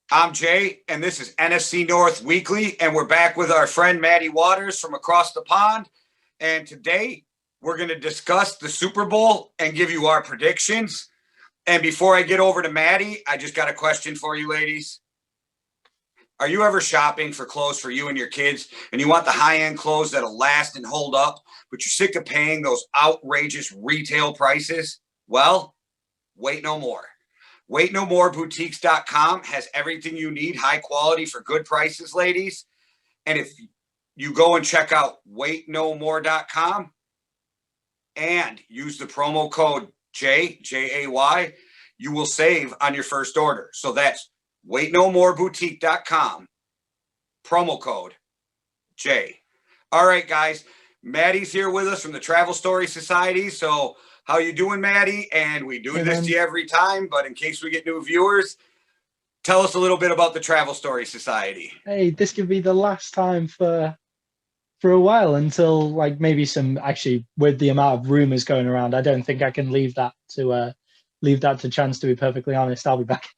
I'm Jay, and this is NFC North Weekly, and we're back with our friend Matty Waters from across the pond. And today we're going to discuss the Super Bowl and give you our predictions. And before I get over to Matty, I just got a question for you, ladies. Are you ever shopping for clothes for you and your kids, and you want the high-end clothes that'll last and hold up, but you're sick of paying those outrageous retail prices? Well, wait no more. WaitNoMoreBoutiques.com has everything you need, high quality for good prices, ladies. And if you go and check out WaitNoMore.com and use the promo code Jay, you will save on your first order. So that's WaitNoMoreBoutique.com, promo code Jay. All right, guys. Matty's here with us from the Travel Story Society. So how you doing, Matty? And we do this to you every time, but in case we get new viewers, tell us a little bit about the Travel Story Society. Hey, this could be the last time for a while until like maybe some actually with the amount of rumors going around. I don't think I can leave that to chance, to be perfectly honest. I'll be back.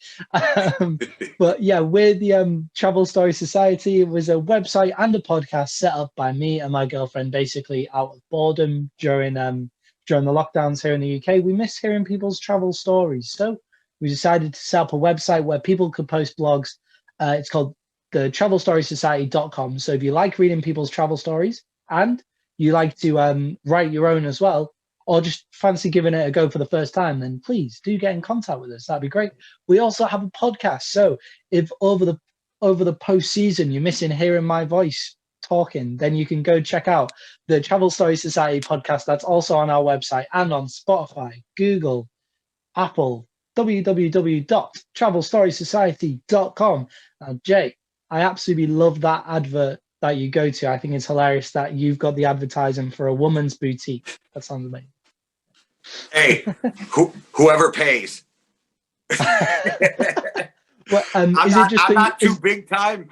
But yeah, we're the Travel Story Society. It was a website and a podcast set up by me and my girlfriend, basically out of boredom during the lockdowns here in the UK. We miss hearing people's travel stories. So we decided to set up a website where people could post blogs. It's called the travelstorysociety.com. So if you like reading people's travel stories and you like to write your own as well, or just fancy giving it a go for the first time, then please do get in contact with us. That'd be great. We also have a podcast. So if over the post-season you're missing hearing my voice talking, then you can go check out the Travel Story Society podcast. That's also on our website and on Spotify, Google, Apple, www.travelstorysociety.com. Jay, I absolutely love that advert that you go to. I think it's hilarious that you've got the advertising for a woman's boutique. That sounds amazing. Hey, whoever pays. Well, I'm not too big time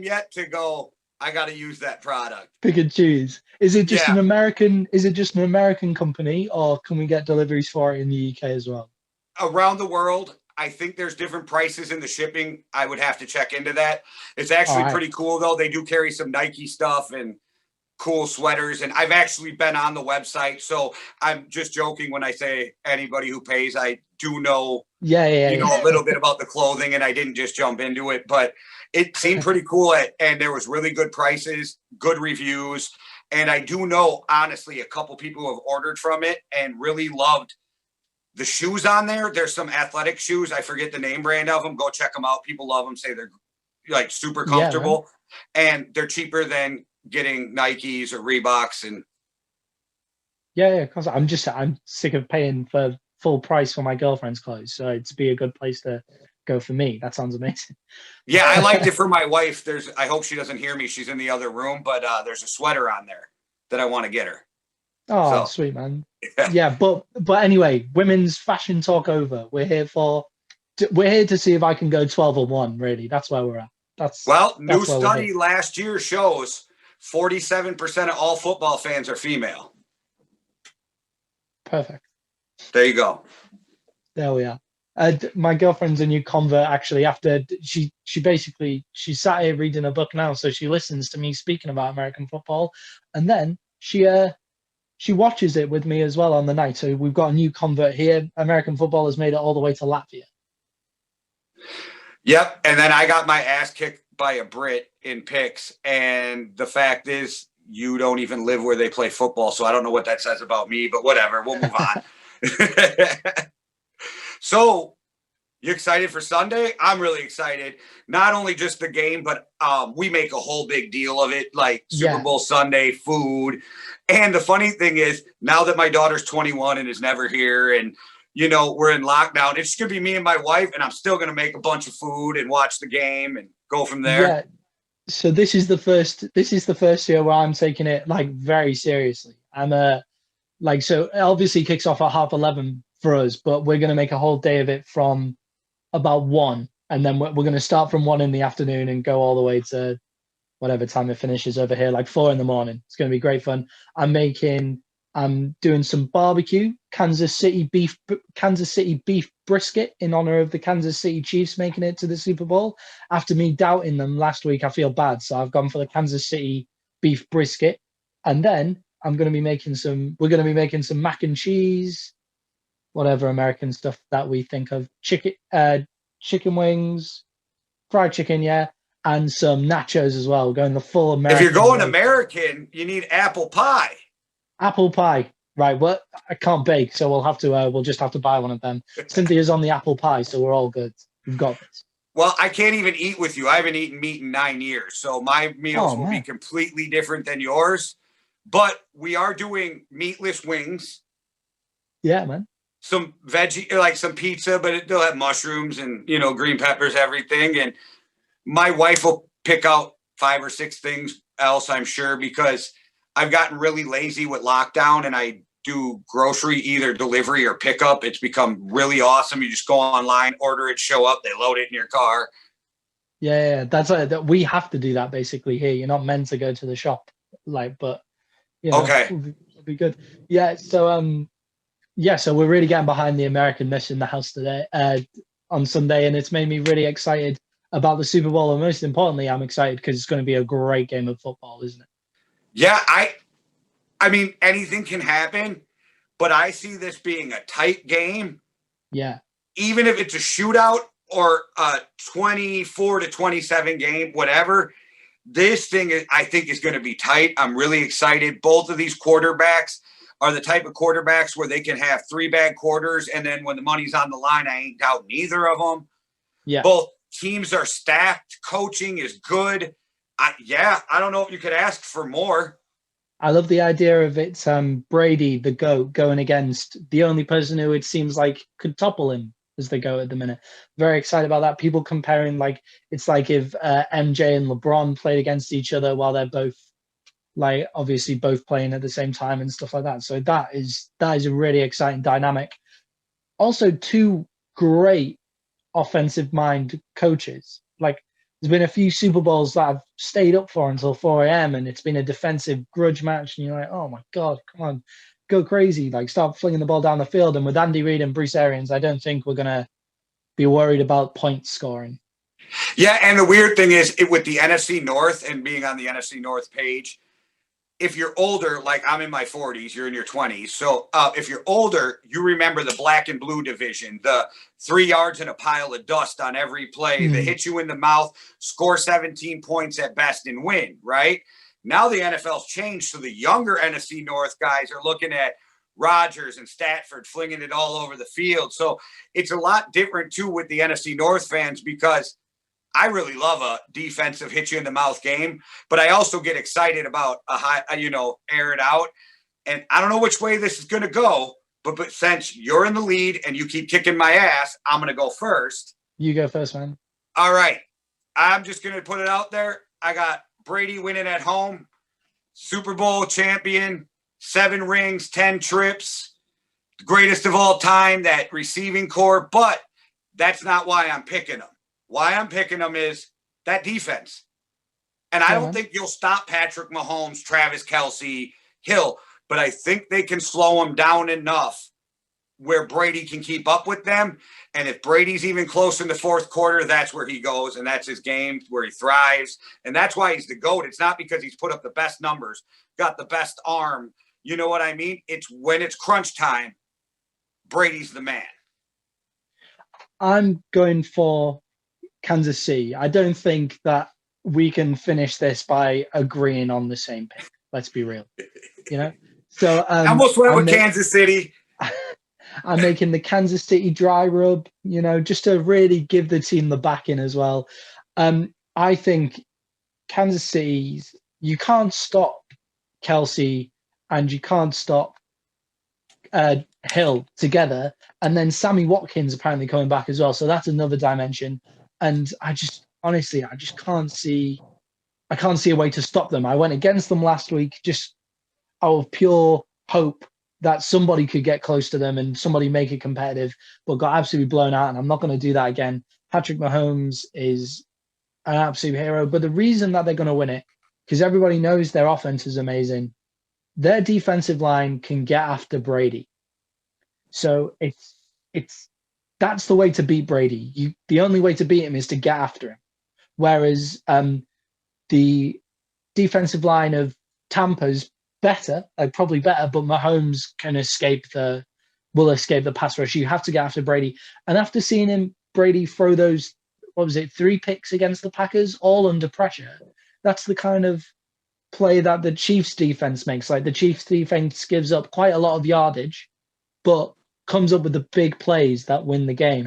yet to go, I got to use that product. Pick and choose. Is it just an American company, or can we get deliveries for it in the UK as well? Around the world, I think there's different prices in the shipping. I would have to check into that. It's actually pretty cool, though. They do carry some Nike stuff and cool sweaters, and I've actually been on the website, so I'm just joking when I say anybody who pays. I do know a little bit about the clothing, and I didn't just jump into it, but it seemed pretty cool, and there was really good prices, good reviews, and I do know, honestly, a couple people who have ordered from it and really loved the shoes on there. There's some athletic shoes. I forget the name brand of them. Go check them out. People love them, say they're like super comfortable, and they're cheaper than getting Nikes or Reeboks. And because I'm sick of paying for full price for my girlfriend's clothes, so it'd be a good place to go for me. That sounds amazing. Yeah, I liked it for my wife. I hope she doesn't hear me, she's in the other room, but there's a sweater on there that I want to get her. Oh, sweet, man. But anyway, women's fashion talk over. We're here to see if I can go 12-1, really. That's where we're at. New study last year shows 47% of all football fans are female. Perfect. There you go. There we are. My girlfriend's a new convert, actually. After she sat here reading a book now, so she listens to me speaking about American football, and then she watches it with me as well on the night. So we've got a new convert here. American football has made it all the way to Latvia. Yep, and then I got my ass kicked by a Brit in picks, and the fact is you don't even live where they play football, so I don't know what that says about me, but whatever, we'll move on. So, you excited for Sunday? I'm really excited. Not only just the game, but we make a whole big deal of it, like Super Bowl Sunday, food. And the funny thing is, now that my daughter's 21 and is never here, and we're in lockdown, it's going to be me and my wife, and I'm still going to make a bunch of food and watch the game and go from there. Yeah. So this is the first year where I'm taking it like very seriously. So it obviously kicks off at 11:30 for us, but we're going to make a whole day of it from about 1, and then we're going to start from 1 in the afternoon and go all the way to whatever time it finishes over here, like 4 in the morning. It's going to be great fun. I'm making I'm doing some barbecue, Kansas City beef brisket in honor of the Kansas City Chiefs making it to the Super Bowl. After me doubting them last week, I feel bad, so I've gone for the Kansas City beef brisket. And then we're going to be making some mac and cheese, whatever American stuff that we think of, chicken wings, fried chicken, yeah, and some nachos as well. We're going the full American. If you're going American, you need apple pie. Apple pie, right? Well, I can't bake, so we'll just have to buy one of them. Cynthia's on the apple pie, so we're all good. We've got this. Well, I can't even eat with you. I haven't eaten meat in 9 years, so my meals will be completely different than yours. But we are doing meatless wings. Yeah, man. Some veggie, like some pizza, but they'll have mushrooms and, green peppers, everything. And my wife will pick out 5 or 6 things else, I'm sure, because I've gotten really lazy with lockdown and I do grocery, either delivery or pickup. It's become really awesome. You just go online, order it, show up, they load it in your car. Yeah, that's that. We have to do that basically here. You're not meant to go to the shop, but okay, it'll be good. Yeah, so so we're really getting behind the Americanness in the house today on Sunday, and it's made me really excited about the Super Bowl. And most importantly, I'm excited because it's going to be a great game of football, isn't it? Yeah, I mean, anything can happen, but I see this being a tight game. Yeah. Even if it's a shootout or a 24-27 game, whatever, this thing I think is going to be tight. I'm really excited. Both of these quarterbacks are the type of quarterbacks where they can have 3 bad quarters, and then when the money's on the line, I ain't doubting either of them. Yeah. Both teams are stacked. Coaching is good. I don't know if you could ask for more. I love the idea of it's Brady, the GOAT, going against the only person who it seems like could topple him as the GOAT at the minute. Very excited about that. People comparing it's like if MJ and LeBron played against each other while they're both obviously both playing at the same time and stuff like that. So that is a really exciting dynamic. Also, 2 great offensive mind coaches. There's been a few Super Bowls that I've stayed up for until 4 a.m. and it's been a defensive grudge match. And you're like, oh my God, come on, go crazy. Start flinging the ball down the field. And with Andy Reid and Bruce Arians, I don't think we're going to be worried about point scoring. Yeah, and the weird thing is with the NFC North and being on the NFC North page, if you're older, like I'm in my 40s, you're in your 20s. So if you're older, you remember the black and blue division, the 3 yards and a pile of dust on every play, they hit you in the mouth, score 17 points at best and win, right? Now the NFL's changed, so the younger NFC North guys are looking at Rodgers and Stafford flinging it all over the field. So it's a lot different, too, with the NFC North fans because I really love a defensive hit you in the mouth game, but I also get excited about air it out. And I don't know which way this is going to go, but since you're in the lead and you keep kicking my ass, I'm going to go first. You go first, man. All right. I'm just going to put it out there. I got Brady winning at home, Super Bowl champion, 7 rings, 10 trips, the greatest of all time, that receiving core, but that's not why I'm picking them. Why I'm picking them is that defense. And I don't think you'll stop Patrick Mahomes, Travis Kelce, Hill, but I think they can slow them down enough where Brady can keep up with them. And if Brady's even close in the 4th quarter, that's where he goes. And that's his game where he thrives. And that's why he's the GOAT. It's not because he's put up the best numbers, got the best arm. You know what I mean? It's when it's crunch time, Brady's the man. I'm going for Kansas City. I don't think that we can finish this by agreeing on the same pick. Let's be real. So I almost went with Kansas City. I'm making the Kansas City dry rub, just to really give the team the backing as well. I think Kansas City's, you can't stop Kelce and you can't stop Hill together, and then Sammy Watkins apparently coming back as well. So that's another dimension. And I just can't see a way to stop them. I went against them last week just out of pure hope that somebody could get close to them and somebody make it competitive, but got absolutely blown out. And I'm not going to do that again. Patrick Mahomes is an absolute hero. But the reason that they're going to win it, because everybody knows their offense is amazing. their defensive line can get after Brady. So it's that's the way to beat Brady. The only way to beat him is to get after him. Whereas the defensive line of Tampa's better, probably better, but Mahomes will escape the pass rush. You have to get after Brady. And after seeing Brady throw those, 3 picks against the Packers, all under pressure, that's the kind of play that the Chiefs defense makes. Like the Chiefs defense gives up quite a lot of yardage, but comes up with the big plays that win the game.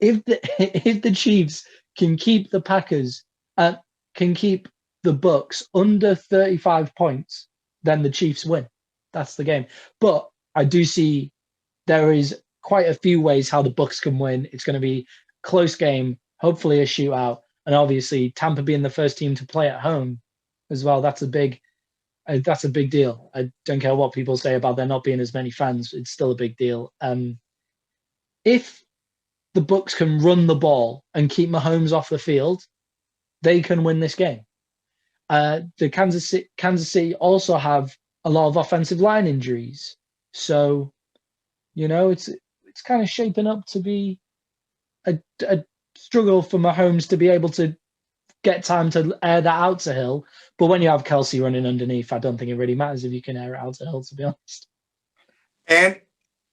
If the Chiefs can keep the Packers, can keep the Bucks under 35 points, then the Chiefs win. That's the game. But I do see there is quite a few ways how the Bucks can win. It's going to be a close game, hopefully a shootout, and obviously Tampa being the first team to play at home as well. That's a big deal. I don't care what people say about there not being as many fans. It's still a big deal. If the Bucks can run the ball and keep Mahomes off the field, they can win this game. The Kansas City also have a lot of offensive line injuries, so it's kind of shaping up to be a struggle for Mahomes to be able to get time to air that out to Hill. But when you have Kelsey running underneath, I don't think it really matters if you can air it out to Hill, to be honest. And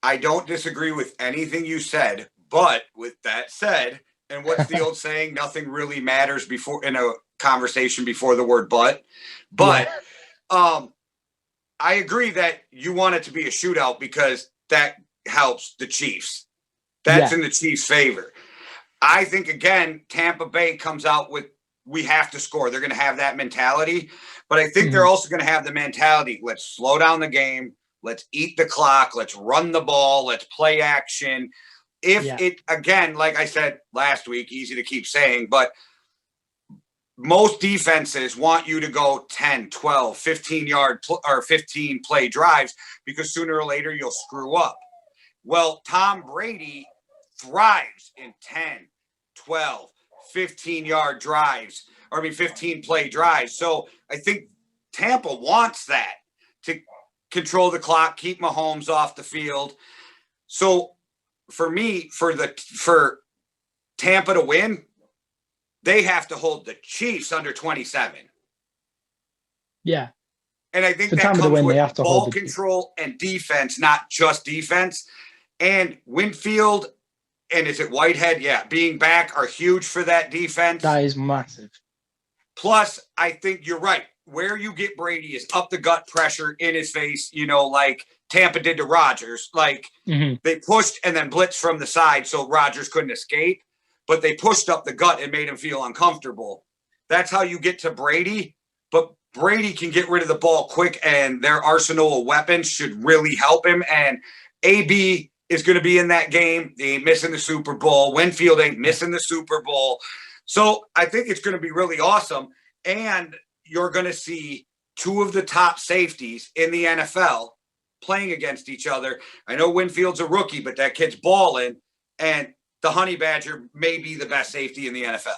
I don't disagree with anything you said, but with that said, and what's the old saying? Nothing really matters before in a conversation before the word but. But I agree that you want it to be a shootout because that helps the Chiefs. That's in the Chiefs' favor. I think, again, Tampa Bay comes out with, we have to score. They're going to have that mentality. But I think they're also going to have the mentality, let's slow down the game. Let's eat the clock. Let's run the ball. Let's play action. Again, like I said last week, easy to keep saying, but most defenses want you to go 10, 12, 15-yard or 15 play drives because sooner or later you'll screw up. Well, Tom Brady thrives in 10, 12, 15-yard drives, 15 play drives. So I think Tampa wants that to control the clock, keep Mahomes off the field. So for me, for Tampa to win, they have to hold the Chiefs under 27. Yeah. And I think that comes with ball control and defense, not just defense. And Winfield and is it Whitehead? Yeah, being back are huge for that defense. That is massive. Plus, I think you're right. Where you get Brady is up the gut pressure in his face, like Tampa did to Rodgers. Like they pushed and then blitzed from the side so Rodgers couldn't escape. But they pushed up the gut and made him feel uncomfortable. That's how you get to Brady. But Brady can get rid of the ball quick, and their arsenal of weapons should really help him. And AB is going to be in that game. They ain't missing the Super Bowl. Winfield ain't missing the Super Bowl. So I think it's going to be really awesome. And you're going to see two of the top safeties in the NFL playing against each other. I know Winfield's a rookie, but that kid's balling. And the Honey Badger may be the best safety in the NFL.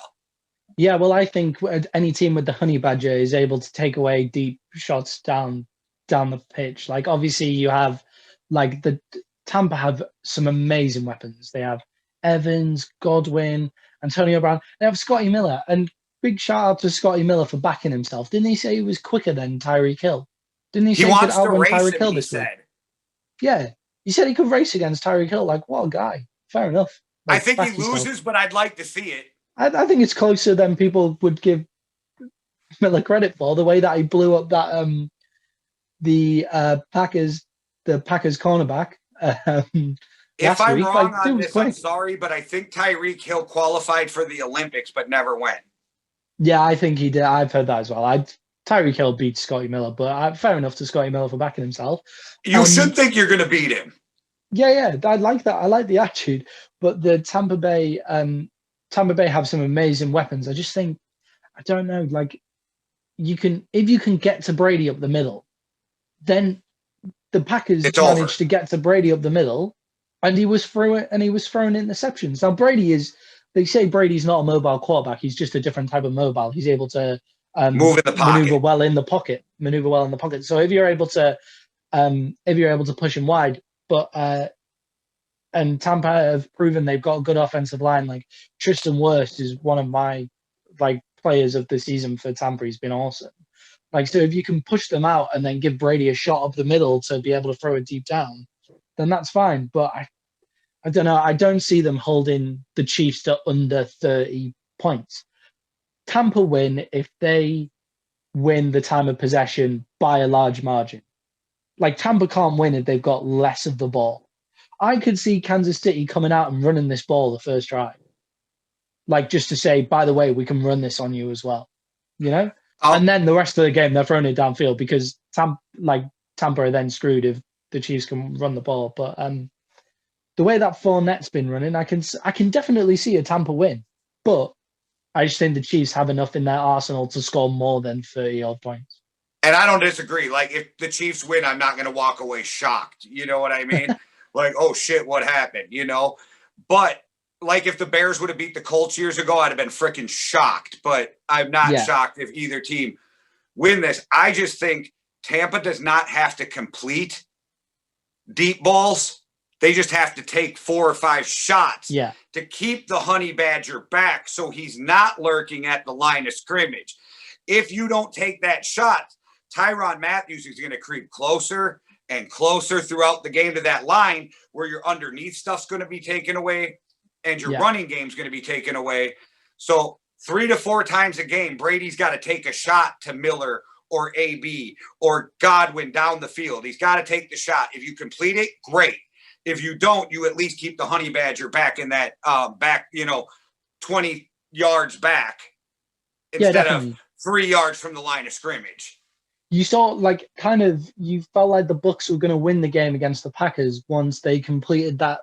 Yeah, well, I think any team with the Honey Badger is able to take away deep shots down the pitch. Like, obviously, you have, like, the Tampa have some amazing weapons. They have Evans, Godwin, Antonio Brown. They have Scotty Miller. And big shout out to Scotty Miller for backing himself. Didn't he say he was quicker than Tyreek Hill? Didn't he say he could outrun Tyreek Hill this week? Yeah, he said he could race against Tyreek Hill. Like, what a guy. Fair enough. Like, I think he loses, but I'd like to see it. I think it's closer than people would give Miller credit for. The way that he blew up that the Packers cornerback. If I'm wrong on this, I'm sorry, but I think Tyreek Hill qualified for the Olympics but never went. Yeah, I think he did. I've heard that as well. Tyreek Hill beat Scotty Miller, but fair enough to Scotty Miller for backing himself. You should think you're going to beat him. Yeah, I like that. I like the attitude. But the Tampa Bay have some amazing weapons. I just think, I don't know, like if you can get to Brady up the middle, then the Packers managed to get to Brady up the middle, and he was throwing interceptions. Now they say Brady's not a mobile quarterback. He's just a different type of mobile. He's able to Move in the maneuver pocket. well in the pocket, So if you're able to push him wide, but and Tampa have proven they've got a good offensive line. Like Tristan Wirfs is one of my players of the season for Tampa. He's been awesome. Like, so if you can push them out and then give Brady a shot up the middle to be able to throw it deep down, then that's fine. But I don't know. I don't see them holding the Chiefs to under 30 points. Tampa win if they win the time of possession by a large margin. Like Tampa can't win if they've got less of the ball. I could see Kansas City coming out and running this ball the first drive. Like just to say, by the way, we can run this on you as well. You know? And then the rest of the game, they're throwing it downfield because Tampa are then screwed if the Chiefs can run the ball. But the way that Fournette's been running, I can definitely see a Tampa win. But I just think the Chiefs have enough in their arsenal to score more than 30-odd points. And I don't disagree. Like, if the Chiefs win, I'm not going to walk away shocked. You know what I mean? Like, oh, shit, what happened? You know? But, like, if the Bears would have beat the Colts years ago, I'd have been freaking shocked. But I'm not shocked if either team win this. I just think Tampa does not have to complete deep balls. They just have to take 4 or 5 shots to keep the Honey Badger back so he's not lurking at the line of scrimmage. If you don't take that shot, Tyrann Mathieu is going to creep closer and closer throughout the game to that line where your underneath stuff's going to be taken away and your running game's going to be taken away. So 3 to 4 times a game, Brady's got to take a shot to Miller or AB or Godwin down the field. He's got to take the shot. If you complete it, great. If you don't, you at least keep the Honey Badger back in that 20 yards back instead of 3 yards from the line of scrimmage. You saw you felt like the Bucs were going to win the game against the Packers once they completed that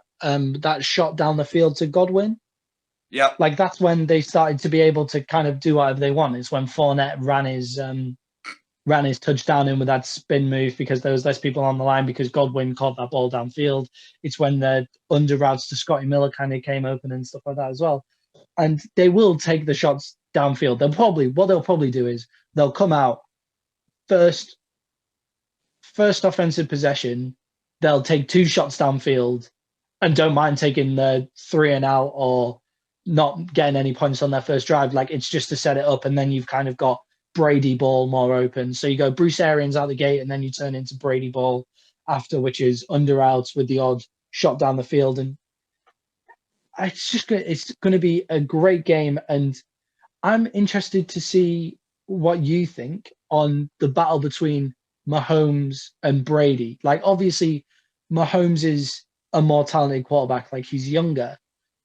shot down the field to Godwin. Yeah, like that's when they started to be able to kind of do whatever they want. It's when Fournette ran his touchdown in with that spin move because there was less people on the line because Godwin caught that ball downfield. It's when the under routes to Scotty Miller kind of came open and stuff like that as well. And they will take the shots downfield. What they'll probably do is they'll come out first offensive possession. They'll take 2 shots downfield and don't mind taking the 3 and out or not getting any points on their first drive. Like it's just to set it up. And then you've kind of got Brady ball more open. So you go Bruce Arians out the gate and then you turn into Brady ball after, which is under routes with the odd shot down the field. And it's going to be a great game. And I'm interested to see what you think on the battle between Mahomes and Brady. Like obviously Mahomes is a more talented quarterback, like he's younger,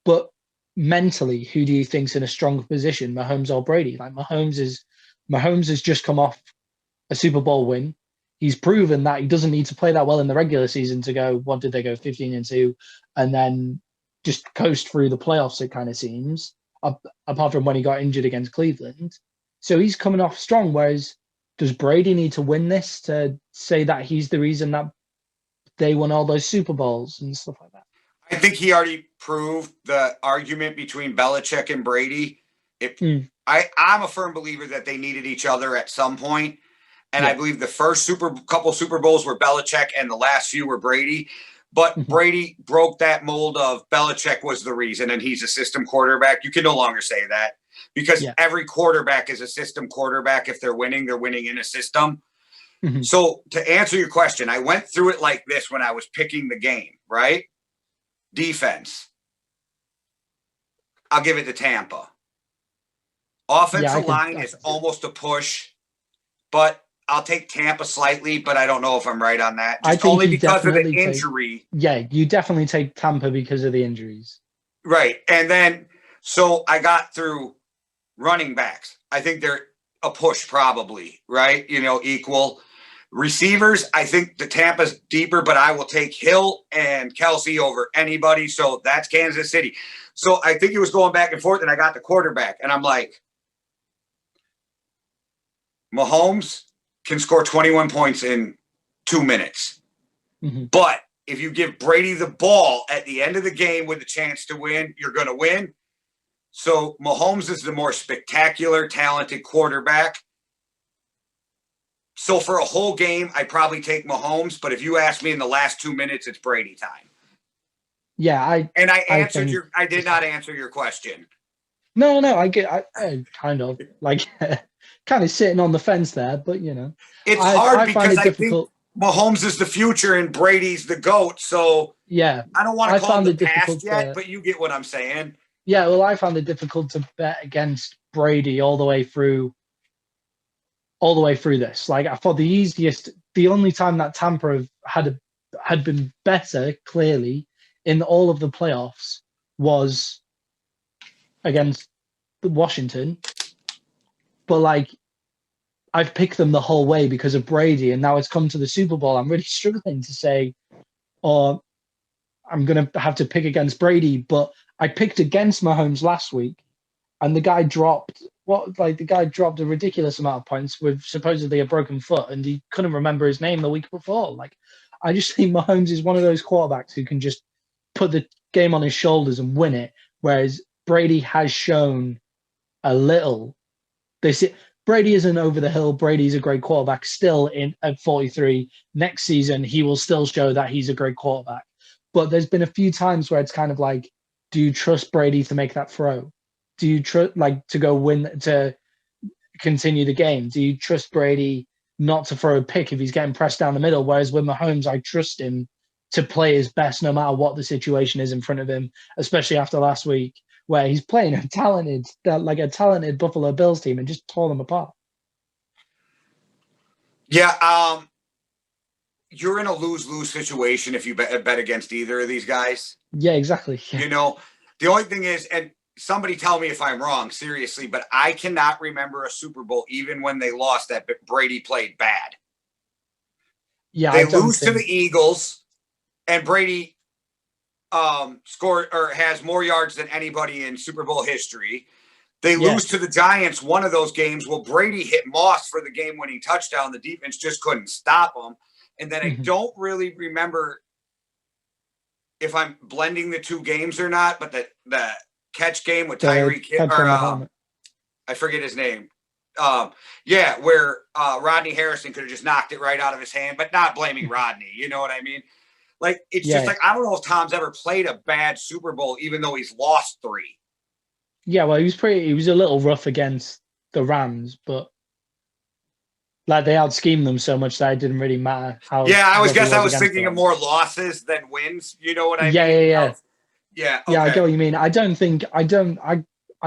but mentally, who do you think's in a stronger position, Mahomes or Brady? Like Mahomes has just come off a Super Bowl win. He's proven that he doesn't need to play that well in the regular season to go, what did they go, 15-2, and then just coast through the playoffs, it kind of seems, apart from when he got injured against Cleveland. So he's coming off strong, whereas does Brady need to win this to say that he's the reason that they won all those Super Bowls and stuff like that? I think he already proved the argument between Belichick and Brady. I'm a firm believer that they needed each other at some point. And I believe the first couple Super Bowls were Belichick and the last few were Brady. But Brady broke that mold of Belichick was the reason, and he's a system quarterback. You can no longer say that because every quarterback is a system quarterback. If they're winning in a system. So to answer your question, I went through it like this when I was picking the game, right? Defense. I'll give it to Tampa. Offensive line is almost a push, but I'll take Tampa slightly, but I don't know if I'm right on that. Just only because of the injury. You definitely take Tampa because of the injuries. Right. And then, so I got through running backs. I think they're a push probably, right? Equal. Receivers, I think the Tampa's deeper, but I will take Hill and Kelsey over anybody. So that's Kansas City. So I think it was going back and forth, and I got the quarterback, and I'm like, Mahomes can score 21 points in 2 minutes. But if you give Brady the ball at the end of the game with a chance to win, you're going to win. So Mahomes is the more spectacular, talented quarterback. So for a whole game, I probably take Mahomes. But if you ask me in the last 2 minutes, it's Brady time. Yeah, I answered think I did not answer your question. No, I kind of like kind of sitting on the fence there, but It's hard I find because it I think difficult. Mahomes is the future and Brady's the GOAT. So Yeah, I don't want to I call him found the it past difficult yet, to. but you get what I'm saying. Yeah, well, I found it difficult to bet against Brady all the way through this. Like I thought the only time that Tampa had been better, clearly, in all of the playoffs was against Washington. But like I've picked them the whole way because of Brady, and now it's come to the Super Bowl. I'm really struggling to say, or I'm going to have to pick against Brady, but I picked against Mahomes last week, and the guy dropped a ridiculous amount of points with supposedly a broken foot, and he couldn't remember his name the week before. Like, I just think Mahomes is one of those quarterbacks who can just put the game on his shoulders and win it, whereas Brady has shown a little. This Brady isn't over the hill. Brady's a great quarterback still at 43. Next season, he will still show that he's a great quarterback. But there's been a few times where it's kind of like, do you trust Brady to make that throw? Do you trust to go win to continue the game? Do you trust Brady not to throw a pick if he's getting pressed down the middle? Whereas with Mahomes, I trust him to play his best no matter what the situation is in front of him, especially after last week where he's playing a talented Buffalo Bills team and just tore them apart. Yeah, you're in a lose-lose situation if you bet against either of these guys. Yeah, exactly. Yeah. The only thing is, and somebody tell me if I'm wrong, seriously, but I cannot remember a Super Bowl, even when they lost, that Brady played bad. Yeah, they lose to the Eagles, and Brady scored or has more yards than anybody in Super Bowl history. They lose to the Giants one of those games. Well, Brady hit Moss for the game-winning touchdown. The defense just couldn't stop him. And then I don't really remember if I'm blending the two games or not, but the catch game with Tyreek or I forget his name. Where Rodney Harrison could have just knocked it right out of his hand, but not blaming Rodney. You know what I mean? Like, it's just like, I don't know if Tom's ever played a bad Super Bowl, even though he's lost 3. Yeah, well, he was a little rough against the Rams, but like they out-schemed them so much that it didn't really matter how. Yeah, I was thinking of more losses than wins. You know what I mean? Yeah. Yeah. Okay. Yeah, I get what you mean. I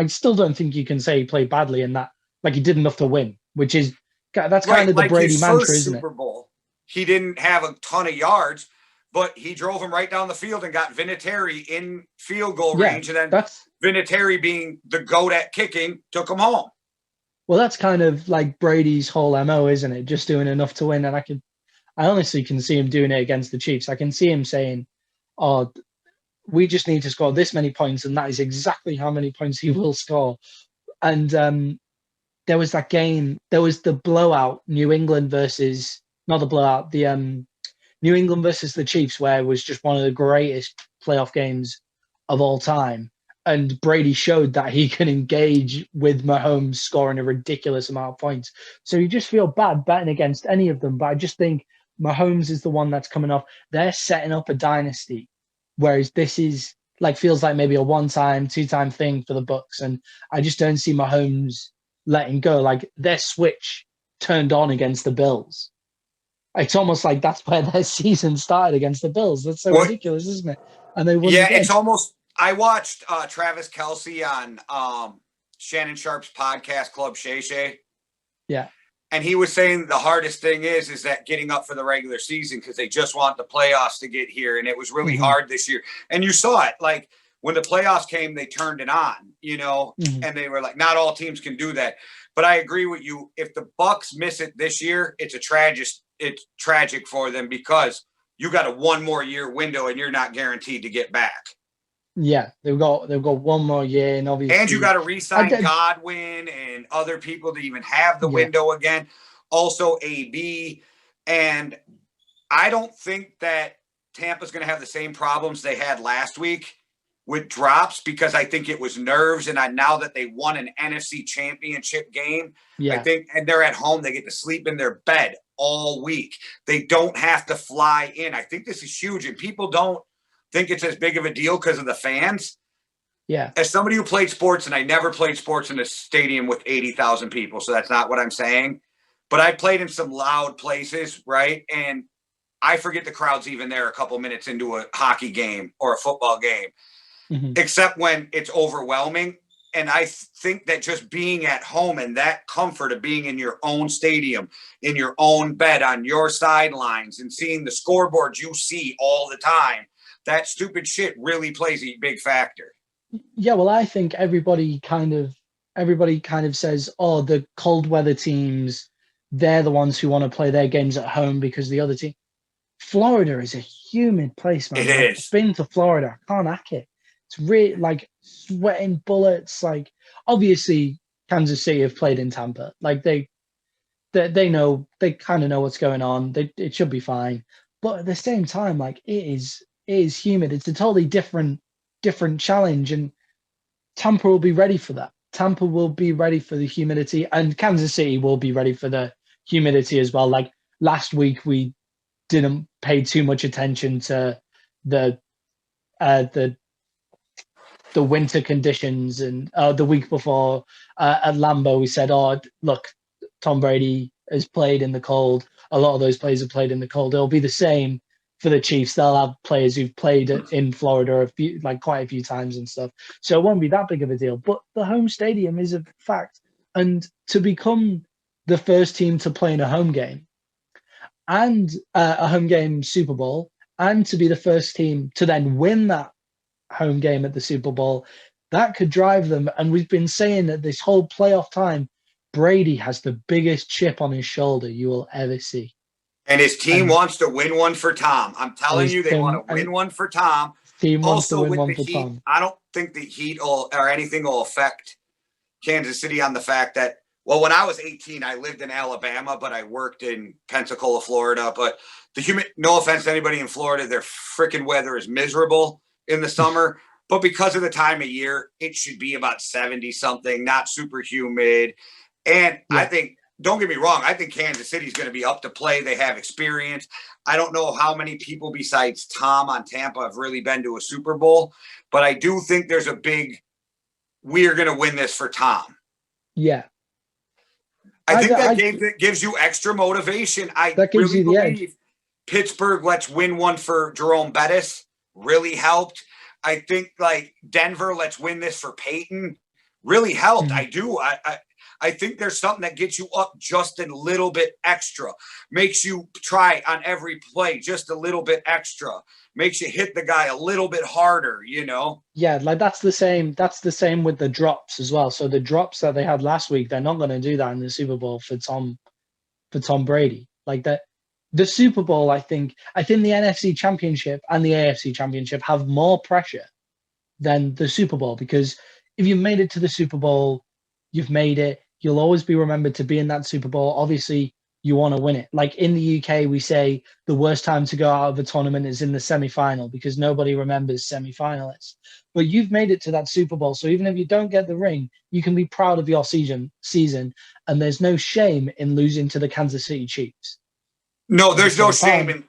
still don't think you can say he played badly in that. Like he did enough to win, that's kind of the Brady mantra, isn't it? Super Bowl, he didn't have a ton of yards, but he drove him right down the field and got Vinatieri in field goal range, and then Vinatieri, being the GOAT at kicking, took him home. Well, that's kind of like Brady's whole MO, isn't it? Just doing enough to win. And I honestly can see him doing it against the Chiefs. I can see him saying, "Oh, we just need to score this many points," and that is exactly how many points he will score. And there was that game. There was the blowout, New England versus not the blowout, the New England versus the Chiefs, where it was just one of the greatest playoff games of all time. And Brady showed that he can engage with Mahomes scoring a ridiculous amount of points. So you just feel bad betting against any of them. But I just think Mahomes is the one that's coming off. They're setting up a dynasty, whereas this is feels like maybe a 1-time, 2-time thing for the Bucs. And I just don't see Mahomes letting go. Like their switch turned on against the Bills. It's almost like that's where their season started against the Bills. That's so ridiculous, isn't it? And they won the game. It's almost. I watched Travis Kelce on Shannon Sharp's podcast, Club Shay Shay. Yeah. And he was saying the hardest thing is that getting up for the regular season, because they just want the playoffs to get here. And it was really hard this year. And you saw it. Like when the playoffs came, they turned it on, and they were like, not all teams can do that. But I agree with you. If the Bucs miss it this year, it's tragic for them, because you got a 1 more year window and you're not guaranteed to get back. Yeah, they've got 1 more year, and obviously, and you got to re-sign Godwin and other people to even have the window again. Also, AB, and I don't think that Tampa's going to have the same problems they had last week. with drops because I think it was nerves. And now that they won an NFC championship game, I think, and they're at home, they get to sleep in their bed all week. They don't have to fly in. I think this is huge. And people don't think it's as big of a deal because of the fans. Yeah. As somebody who played sports, and I never played sports in a stadium with 80,000 people, so that's not what I'm saying. But I played in some loud places, right? And I forget the crowd's even there a couple minutes into a hockey game or a football game, except when it's overwhelming. And I think that just being at home and that comfort of being in your own stadium, in your own bed, on your sidelines, and seeing the scoreboard you see all the time, that stupid shit really plays a big factor. Yeah, well, I think everybody kind of says, oh, the cold weather teams, they're the ones who want to play their games at home because the other team. Florida is a humid place, man. It is. I've been to Florida. I can't hack it. It's really like sweating bullets. Like, obviously, Kansas City have played in Tampa. Like they know, they kind of know what's going on. It should be fine. But at the same time, like it is humid. It's a totally different challenge, and Tampa will be ready for that. Tampa will be ready for the humidity, and Kansas City will be ready for the humidity as well. Like last week, we didn't pay too much attention to the winter conditions, and the week before at Lambeau, we said, "Oh, look, Tom Brady has played in the cold. A lot of those players have played in the cold. It'll be the same for the Chiefs. They'll have players who've played in Florida quite a few times and stuff. So it won't be that big of a deal. But the home stadium is a fact. And to become the first team to play in a home game and a home game Super Bowl, and to be the first team to then win that home game at the Super Bowl, that could drive them. And we've been saying that this whole playoff time, Brady has the biggest chip on his shoulder you will ever see. And his team wants to win one for Tom. I'm telling you, they want to win one for Tom. Team wants also, to win one for Heat, Tom. I don't think the Heat or anything will affect Kansas City on the fact that, well, when I was 18, I lived in Alabama, but I worked in Pensacola, Florida. But no offense to anybody in Florida, their freaking weather is miserable in the summer. But because of the time of year, it should be about 70 something, not super humid. And I think, don't get me wrong, I think Kansas City is going to be up to play. They have experience. I don't know how many people besides Tom on Tampa have really been to a Super Bowl, but I do think there's a big, we're going to win this for Tom. Yeah. I think that gives you extra motivation. I really believe Pittsburgh, let's win one for Jerome Bettis, really helped. I think like Denver, let's win this for Peyton, really helped. I do. I think there's something that gets you up just a little bit extra, makes you try on every play just a little bit extra, makes you hit the guy a little bit harder, you know? Yeah, like that's the same with the drops as well. So the drops that they had last week, they're not going to do that in the Super Bowl for Tom Brady. Like that, the Super Bowl, I think the NFC Championship and the AFC Championship have more pressure than the Super Bowl, because if you made it to the Super Bowl, you've made it. You'll always be remembered to be in that Super Bowl. Obviously, you want to win it. Like in the UK, we say the worst time to go out of a tournament is in the semi-final because nobody remembers semi-finalists. But you've made it to that Super Bowl. So even if you don't get the ring, you can be proud of your season. And there's no shame in losing to the Kansas City Chiefs. No, there's no shame in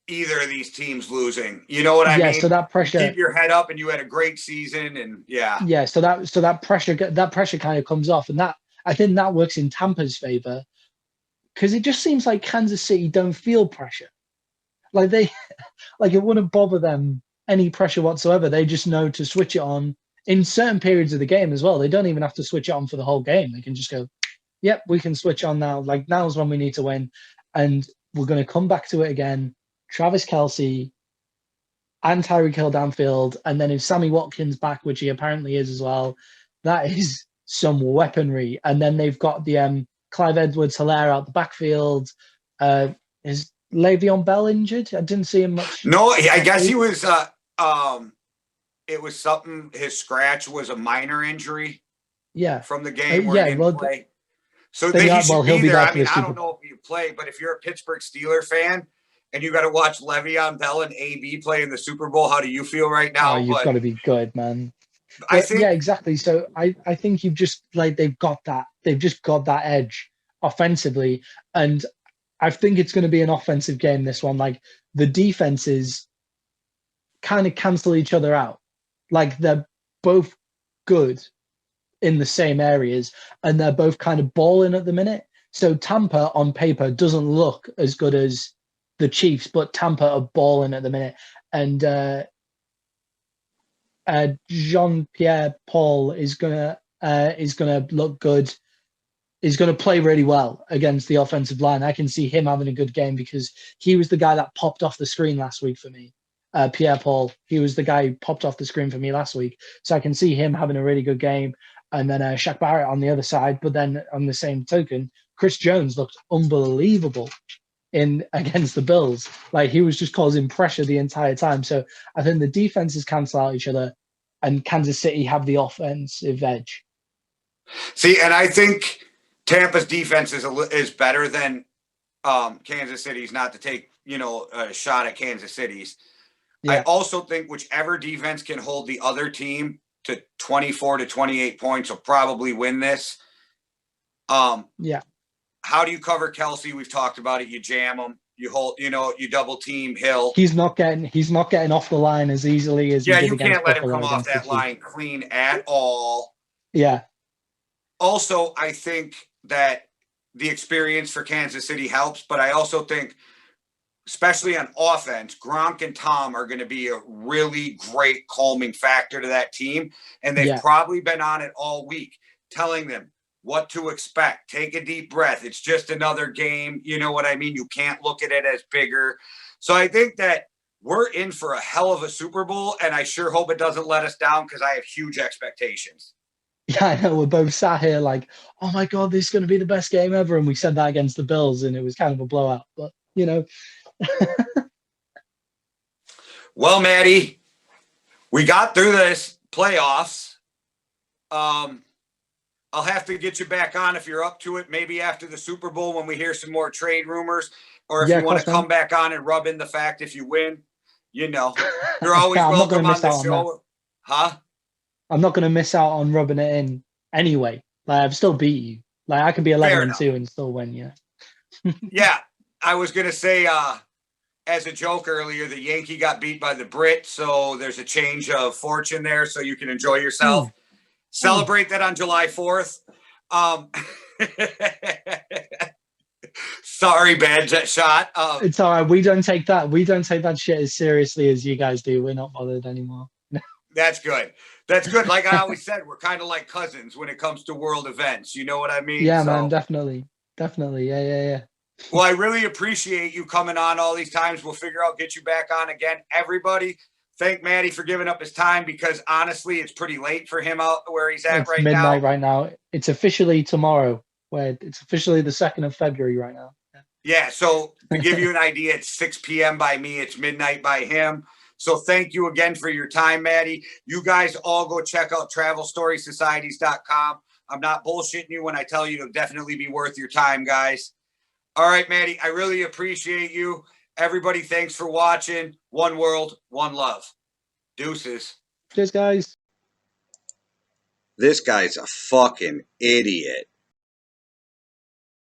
either of these teams losing. You know what I mean? Yeah, so that pressure. You keep your head up and you had a great season and Yeah, so that pressure kind of comes off, and that I think that works in Tampa's favor, because it just seems like Kansas City don't feel pressure. Like it wouldn't bother them any pressure whatsoever. They just know to switch it on in certain periods of the game as well. They don't even have to switch it on for the whole game. They can just go, yep, we can switch on now. Like now's when we need to win. And we're going to come back to it again. Travis Kelce and Tyreek Hill downfield. And then if Sammy Watkins back, which he apparently is as well, that is some weaponry. And then they've got the Clive Edwards-Helaire out the backfield. Is Le'Veon Bell injured? I didn't see him much. No, I guess he was. It was something. His scratch was a minor injury. Yeah, from the game where he didn't play. So he should be there. I mean, I don't know if you play, but if you're a Pittsburgh Steelers fan and you got to watch Le'Veon Bell and AB play in the Super Bowl. How do you feel right now? Oh, you've got to be good, man. I But think, yeah, exactly. So I think you've just like they've just got that edge offensively, and I think it's going to be an offensive game. This one, like the defenses kind of cancel each other out. Like they're both good in the same areas, and they're both kind of balling at the minute. So Tampa on paper doesn't look as good as the Chiefs, but Tampa are balling at the minute, and Jean-Pierre Paul is gonna look good. He's gonna play really well against the offensive line. I can see him having a good game because he was the guy that popped off the screen last week for me. Pierre Paul, he was the guy who popped off the screen for me last week. So I can see him having a really good game. And then Shaq Barrett on the other side. But then on the same token, Chris Jones looked unbelievable in against the Bills. Like he was just causing pressure the entire time. So I think the defenses cancel out each other, and Kansas City have the offensive edge. See, and I think Tampa's defense is better than Kansas City's. Not to take a shot at Kansas City's. Yeah. I also think whichever defense can hold the other team to 24 to 28 points will probably win this. Yeah. How do you cover Kelsey? We've talked about it. You jam him. You hold. You double team Hill. He's not getting off the line as easily as you can't let him come off that line clean at all. Yeah. Also, I think that the experience for Kansas City helps, but I also think, especially on offense, Gronk and Tom are going to be a really great calming factor to that team. And they've probably been on it all week, telling them what to expect. Take a deep breath. It's just another game. You know what I mean? You can't look at it as bigger. So I think that we're in for a hell of a Super Bowl, and I sure hope it doesn't let us down because I have huge expectations. Yeah, I know. We're both sat here like, oh my God, this is going to be the best game ever. And we said that against the Bills, and it was kind of a blowout. But, Well, Matty, we got through this playoffs. I'll have to get you back on if you're up to it, maybe after the Super Bowl when we hear some more trade rumors, or if you want to come back on and rub in the fact if you win, you're always welcome on the show. Huh? I'm not going to miss out on rubbing it in anyway. Like I've still beat you. Like I could be 11-2 and still win. Yeah. Yeah. I was going to say, as a joke earlier, the Yankee got beat by the Brit. So there's a change of fortune there. So you can enjoy yourself. Celebrate that on July 4th. Sorry, bad shot. It's all right. We don't take that shit as seriously as you guys do. We're not bothered anymore. That's good. That's good. Like I always said, we're kind of like cousins when it comes to world events. You know what I mean? Yeah, man, definitely. Yeah. Well, I really appreciate you coming on all these times. We'll get you back on again. Everybody, thank Matty for giving up his time because honestly, it's pretty late for him out where he's at right now. It's midnight right now. It's officially tomorrow. It's officially the 2nd of February right now. Yeah. So to give you an idea, it's 6 p.m. by me. It's midnight by him. So thank you again for your time, Matty. You guys all go check out TravelStorySocieties.com. I'm not bullshitting you when I tell you it'll definitely be worth your time, guys. All right, Matty, I really appreciate you. Everybody, thanks for watching. One world, one love. Deuces. Cheers, guys. This guy's a fucking idiot.